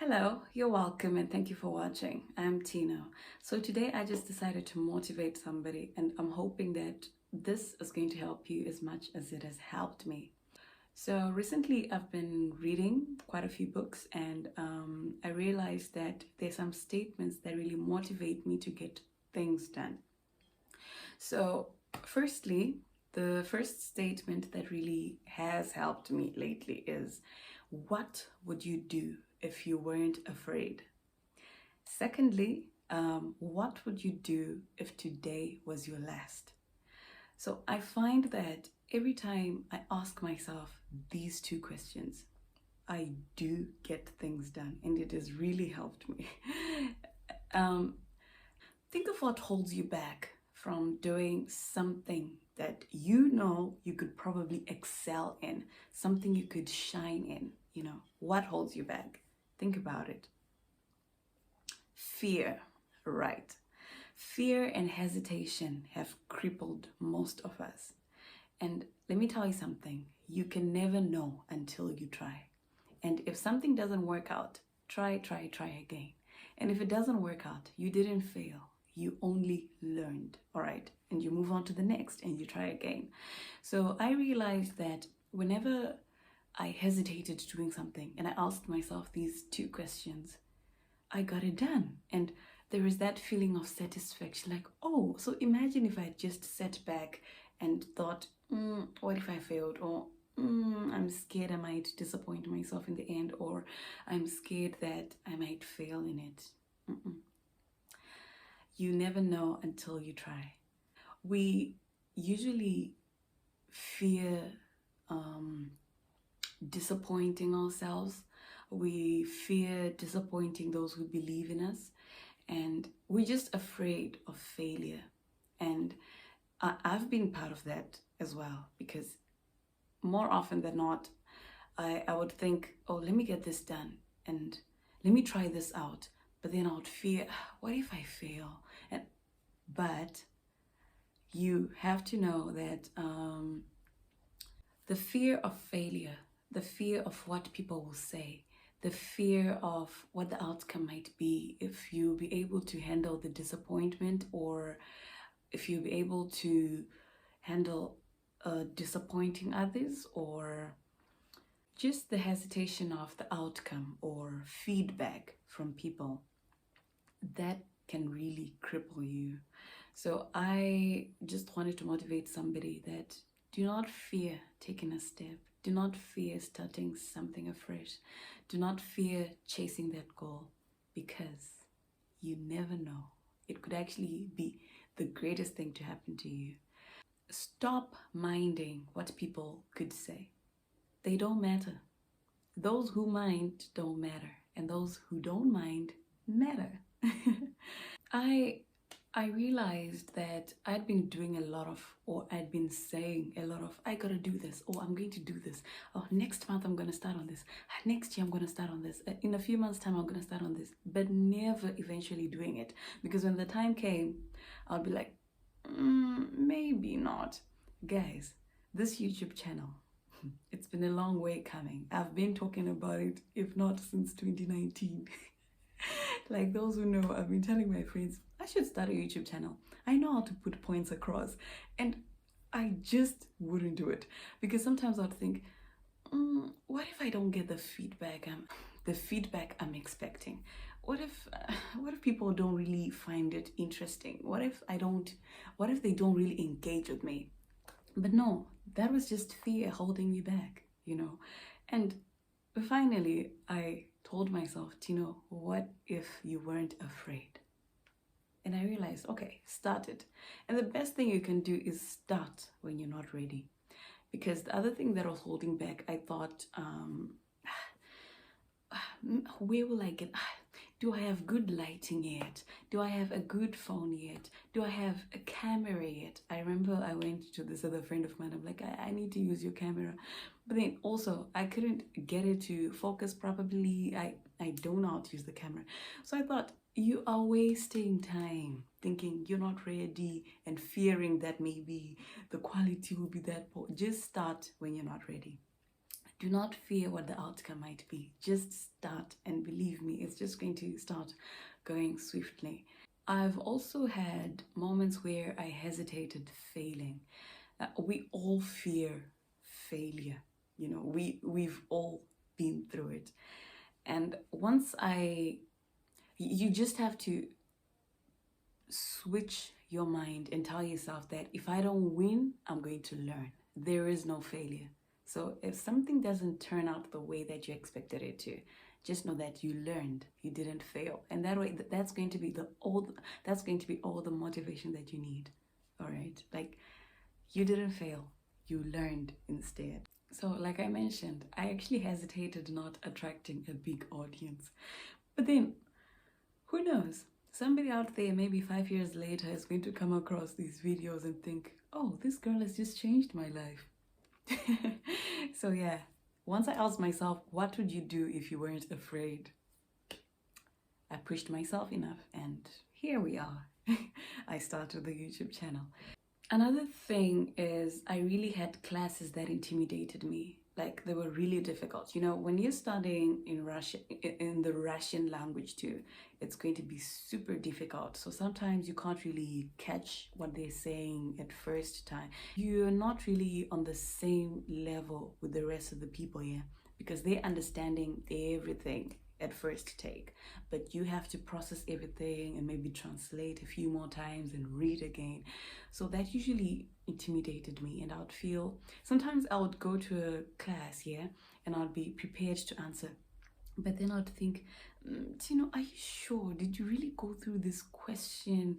Hello, you're welcome and thank you for watching. I'm Tino. So today I just decided to motivate somebody and I'm hoping that this is going to help you as much as it has helped me. So recently I've been reading quite a few books and I realized that there's some statements that really motivate me to get things done. So firstly, the first statement that really has helped me lately is, what would you do if you weren't afraid? Secondly, what would you do if today was your last? So I find that every time I ask myself these two questions, I do get things done and it has really helped me. um, think of what holds you back from doing something that you know you could probably excel in, something you could shine in. What holds you back? Think about it. Fear, right? Fear and hesitation have crippled most of us. And let me tell you something, you can never know until you try. And if something doesn't work out, try again. And if it doesn't work out, you didn't fail. You only learned, all right? And you move on to the next and you try again. So I realized that whenever I hesitated doing something and I asked myself these two questions, I got it done. And there is that feeling of satisfaction, like, oh, so imagine if I had just sat back and thought, what if I failed? Or I'm scared I might disappoint myself in the end, or I'm scared that I might fail in it. You never know until you try. We usually fear disappointing ourselves. We fear disappointing those who believe in us, and we're just afraid of failure. And I've been part of that as well, because more often than not, I would think, oh, let me get this done and let me try this out. But then I would fear, what if I fail? But you have to know that the fear of failure, the fear of what people will say, the fear of what the outcome might be, if you'll be able to handle the disappointment, or if you'll be able to handle disappointing others, or just the hesitation of the outcome or feedback from people, that can really cripple you. So I just wanted to motivate somebody that do not fear taking a step. Do not fear starting something afresh. Do not fear chasing that goal, because you never know. It could actually be the greatest thing to happen to you. Stop minding what people could say. They don't matter. Those who mind don't matter, and those who don't mind matter. I realized that I'd been doing a lot of, or I'd been saying a lot of, I gotta do this, or I'm going to do this, oh, next month I'm gonna start on this, next year I'm gonna start on this, in a few months time I'm gonna start on this, but never eventually doing it. Because when the time came, I'll be like, maybe not. Guys, this YouTube channel, it's been a long way coming. I've been talking about it, if not since 2019. Like those who know, I've been telling my friends, I should start a YouTube channel. I know how to put points across. And I just wouldn't do it. Because sometimes I'd think, what if I don't get the feedback I'm expecting? What if people don't really find it interesting? What if they don't really engage with me? But no, that was just fear holding me back, And finally, I told myself, Tino, what if you weren't afraid? And I realized, okay, start it. And the best thing you can do is start when you're not ready. Because the other thing that was holding back, I thought, where will I get... Do I have good lighting yet? Do I have a good phone yet? Do I have a camera yet? I remember I went to this other friend of mine. I'm like, I need to use your camera. But then also, I couldn't get it to focus properly. I don't know how to use the camera. So I thought, you are wasting time thinking you're not ready and fearing that maybe the quality will be that poor. Just start when you're not ready. Do not fear what the outcome might be. Just start, and believe me, it's just going to start going swiftly. I've also had moments where I hesitated failing. We all fear failure. We've all been through it. And you just have to switch your mind and tell yourself that if I don't win, I'm going to learn. There is no failure. So if something doesn't turn out the way that you expected it to, just know that you learned, you didn't fail. And that way, that's going to be all the motivation that you need. All right? Like, you didn't fail, you learned instead. So like I mentioned, I actually hesitated not attracting a big audience. But then, who knows? Somebody out there, maybe 5 years later, is going to come across these videos and think, oh, this girl has just changed my life. So yeah, once I asked myself, what would you do if you weren't afraid? I pushed myself enough, and here we are. I started the YouTube channel. Another thing is I really had classes that intimidated me. Like, they were really difficult. When you're studying in the Russian language too, it's going to be super difficult. So sometimes you can't really catch what they're saying at first time. You're not really on the same level with the rest of the people here, because they're understanding everything at first take, but you have to process everything and maybe translate a few more times and read again. So that usually intimidated me, and sometimes I would go to a class here and I'd be prepared to answer, but then I'd think, are you sure? Did you really go through this question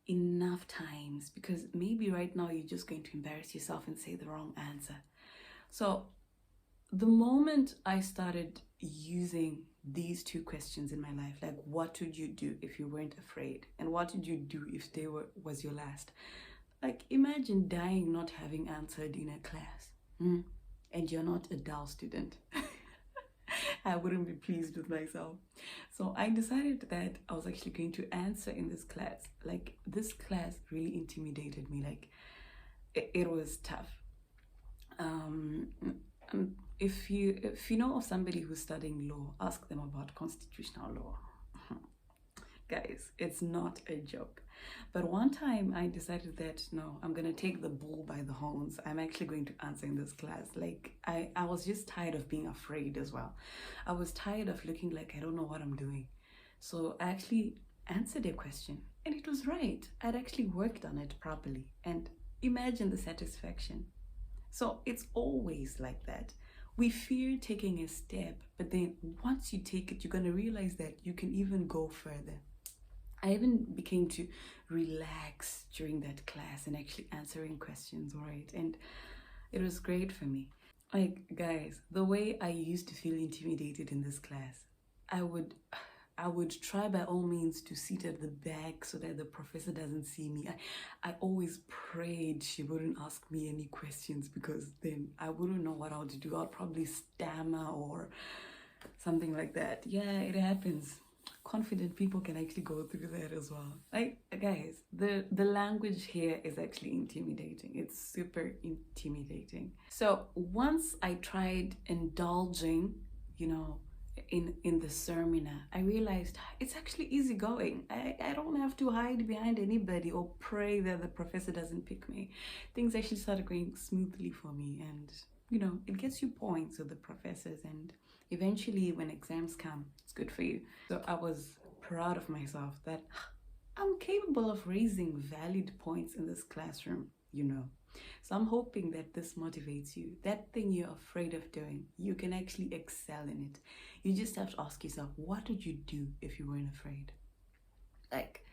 enough times? Because maybe right now you're just going to embarrass yourself and say the wrong answer. So the moment I started using these two questions in my life, like, what would you do if you weren't afraid, and what would you do if today was your last? Like, imagine dying not having answered in a class, and you're not a dull student. I wouldn't be pleased with myself. So I decided that I was actually going to answer in this class. Like, this class really intimidated me. Like, it was tough. If you know of somebody who's studying law, ask them about constitutional law. Guys, it's not a joke. But one time I decided that no, I'm gonna take the bull by the horns. I'm actually going to answer in this class. Like, I was just tired of being afraid as well. I was tired of looking like I don't know what I'm doing. So I actually answered a question, and it was right. I'd actually worked on it properly, and imagine the satisfaction. So it's always like that. We fear taking a step, but then once you take it, you're going to realize that you can even go further. I even became to relax during that class and actually answering questions, right? And it was great for me. Like, guys, the way I used to feel intimidated in this class, I would try by all means to sit at the back so that the professor doesn't see me. I always prayed she wouldn't ask me any questions, because then I wouldn't know what I would do. I'd probably stammer or something like that. Yeah, it happens. Confident people can actually go through that as well. Like, guys, the language here is actually intimidating. It's super intimidating. So once I tried indulging, in the seminar, I realized it's actually easygoing. I don't have to hide behind anybody or pray that the professor doesn't pick me. Things actually started going smoothly for me, and it gets you points with the professors, and eventually when exams come, it's good for you. So I was proud of myself that I'm capable of raising valid points in this classroom, So I'm hoping that this motivates you. That thing you're afraid of doing, you can actually excel in it. You just have to ask yourself, what would you do if you weren't afraid? Like,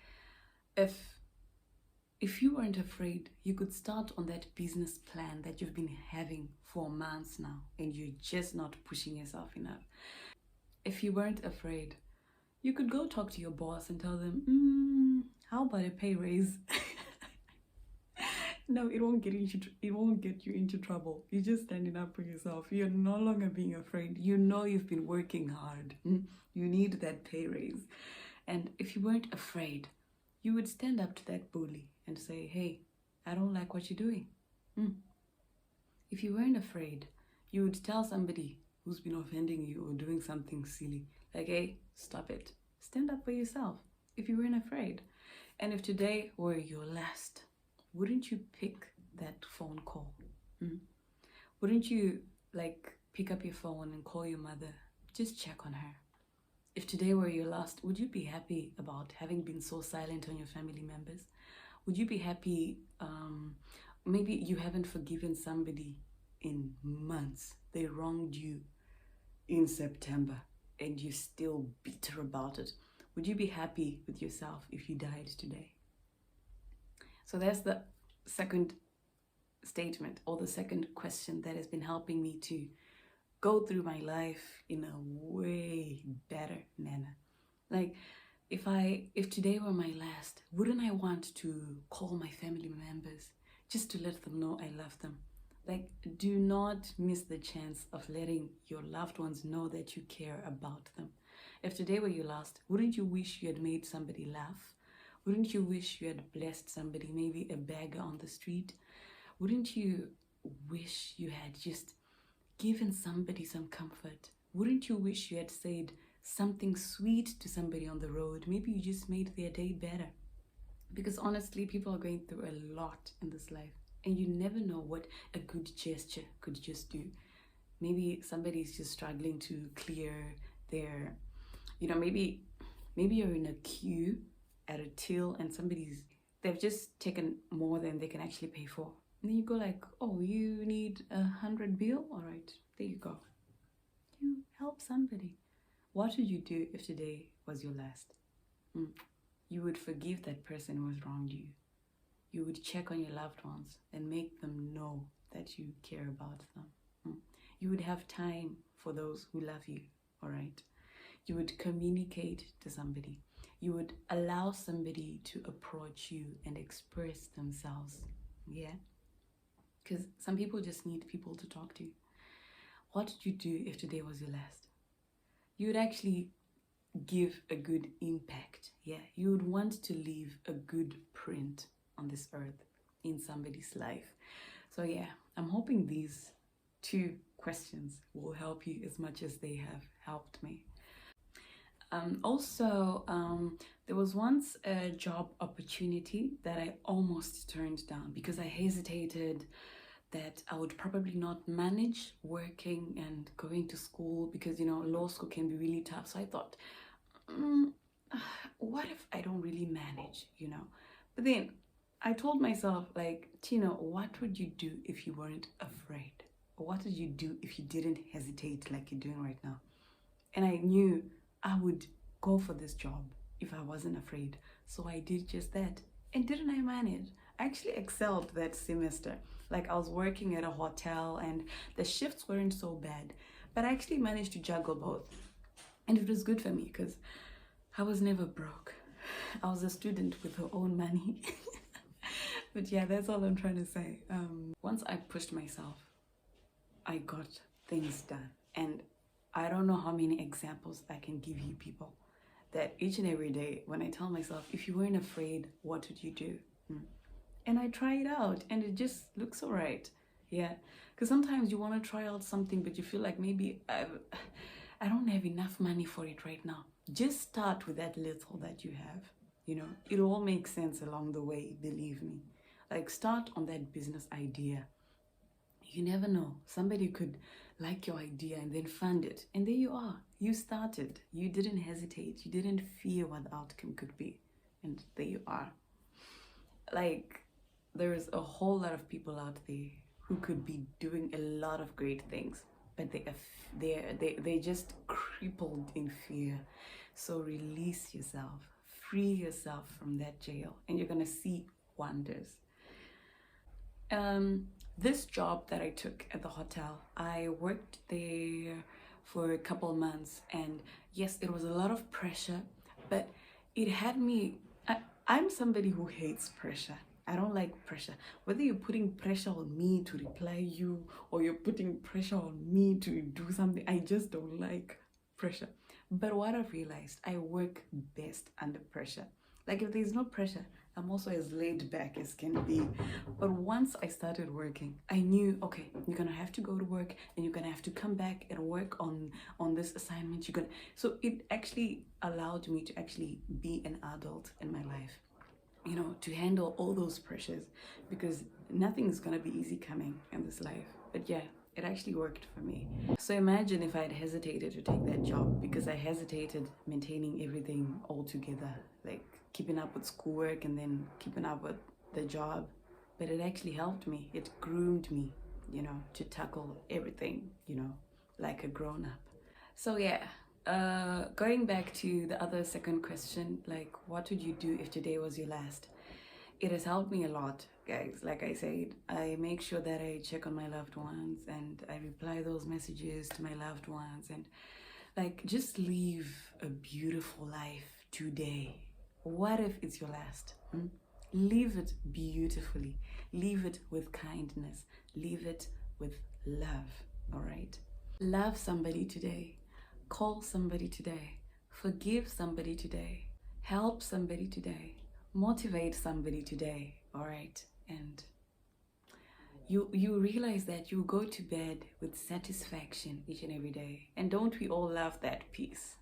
if you weren't afraid, you could start on that business plan that you've been having for months now, and you're just not pushing yourself enough. If you weren't afraid, you could go talk to your boss and tell them, how about a pay raise? No, it won't get you into trouble. You're just standing up for yourself. You're no longer being afraid. You've been working hard. You need that pay raise. And if you weren't afraid, you would stand up to that bully and say, hey, I don't like what you're doing. If you weren't afraid, You would tell somebody who's been offending you or doing something silly, like, hey, stop it. Stand up for yourself if you weren't afraid. And if today were your last, wouldn't you pick that phone call? Wouldn't you pick up your phone and call your mother? Just check on her. If today were your last, would you be happy about having been so silent on your family members? Would you be happy, maybe you haven't forgiven somebody in months. They wronged you in September and you're still bitter about it. Would you be happy with yourself if you died today? So that's the second statement, or the second question that has been helping me to go through my life in a way better manner. Like, if today were my last, wouldn't I want to call my family members just to let them know I love them? Like, do not miss the chance of letting your loved ones know that you care about them. If today were your last, wouldn't you wish you had made somebody laugh? Wouldn't you wish you had blessed somebody, maybe a beggar on the street? Wouldn't you wish you had just given somebody some comfort? Wouldn't you wish you had said something sweet to somebody on the road? Maybe you just made their day better. Because honestly, people are going through a lot in this life, and you never know what a good gesture could just do. Maybe somebody's just struggling to clear their, maybe you're in a queue at a till and they've just taken more than they can actually pay for. And then you go like, oh, you need 100 bill? All right, there you go. You help somebody. What would you do if today was your last? You would forgive that person who has wronged you. You would check on your loved ones and make them know that you care about them. You would have time for those who love you, all right? You would communicate to somebody. You would allow somebody to approach you and express themselves, yeah? Because some people just need people to talk to. What would you do if today was your last? You would actually give a good impact, yeah? You would want to leave a good print on this earth in somebody's life. So yeah, I'm hoping these two questions will help you as much as they have helped me. There was once a job opportunity that I almost turned down because I hesitated that I would probably not manage working and going to school because, law school can be really tough. So I thought, what if I don't really manage, But then I told myself, like, Tina, what would you do if you weren't afraid? Or what would you do if you didn't hesitate like you're doing right now? And I knew I would go for this job if I wasn't afraid. So I did just that. And didn't I manage? I actually excelled that semester. Like, I was working at a hotel and the shifts weren't so bad. But I actually managed to juggle both. And it was good for me because I was never broke. I was a student with her own money. But yeah, that's all I'm trying to say. Once I pushed myself, I got things done. And I don't know how many examples I can give you, people, that each and every day when I tell myself, if you weren't afraid, what would you do? And I try it out and it just looks all right. Yeah, because sometimes you want to try out something, but you feel like maybe I don't have enough money for it right now. Just start with that little that you have. It all makes sense along the way, believe me. Like, start on that business idea. You never know. Somebody could like your idea and then fund it. And there you are. You started. You didn't hesitate. You didn't fear what the outcome could be. And there you are. Like, there is a whole lot of people out there who could be doing a lot of great things, but they're just crippled in fear. So release yourself. Free yourself from that jail. And you're going to see wonders. This job that I took at the hotel, I worked there for a couple of months, and yes, it was a lot of pressure, but it had me, I'm somebody who hates pressure. I don't like pressure. Whether you're putting pressure on me to reply you or you're putting pressure on me to do something, I just don't like pressure. But what I've realized, I work best under pressure. Like, if there's no pressure, I'm also as laid back as can be. But once I started working, I knew, okay, you're gonna have to go to work and you're gonna have to come back and work on this assignment. So it actually allowed me to actually be an adult in my life, you know, to handle all those pressures, because nothing is gonna be easy coming in this life. But yeah, it actually worked for me. So imagine if I had hesitated to take that job because I hesitated maintaining everything all together, like keeping up with schoolwork and then keeping up with the job. But it actually helped me. It groomed me, you know, to tackle everything, you know, like a grown up. So yeah, going back to the other second question, like what would you do if today was your last? It has helped me a lot, guys. Like I said, I make sure that I check on my loved ones and I reply those messages to my loved ones, and like just live a beautiful life today. What if it's your last? Live it beautifully. Live it with kindness. Live it with love, all right? Love somebody today. Call somebody today. Forgive somebody today. Help somebody today. Motivate somebody today, all right? And you realize that you go to bed with satisfaction each and every day. And don't we all love that peace?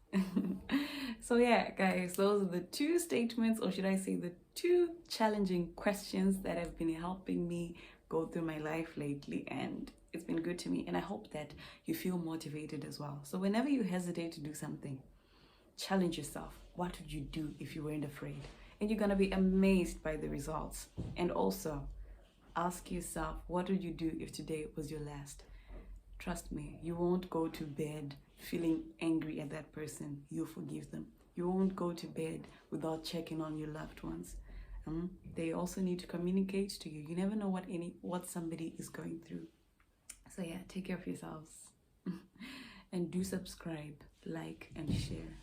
So yeah, guys, those are the two statements, or should I say the two challenging questions that have been helping me go through my life lately, and it's been good to me, and I hope that you feel motivated as well. So whenever you hesitate to do something, challenge yourself. What would you do if you weren't afraid? And you're gonna be amazed by the results. And also ask yourself, what would you do if today was your last? Trust me, you won't go to bed feeling angry at that person. You'll forgive them. You won't go to bed without checking on your loved ones. They also need to communicate to you. You never know what somebody is going through. So yeah, take care of yourselves. And do subscribe, like, and share.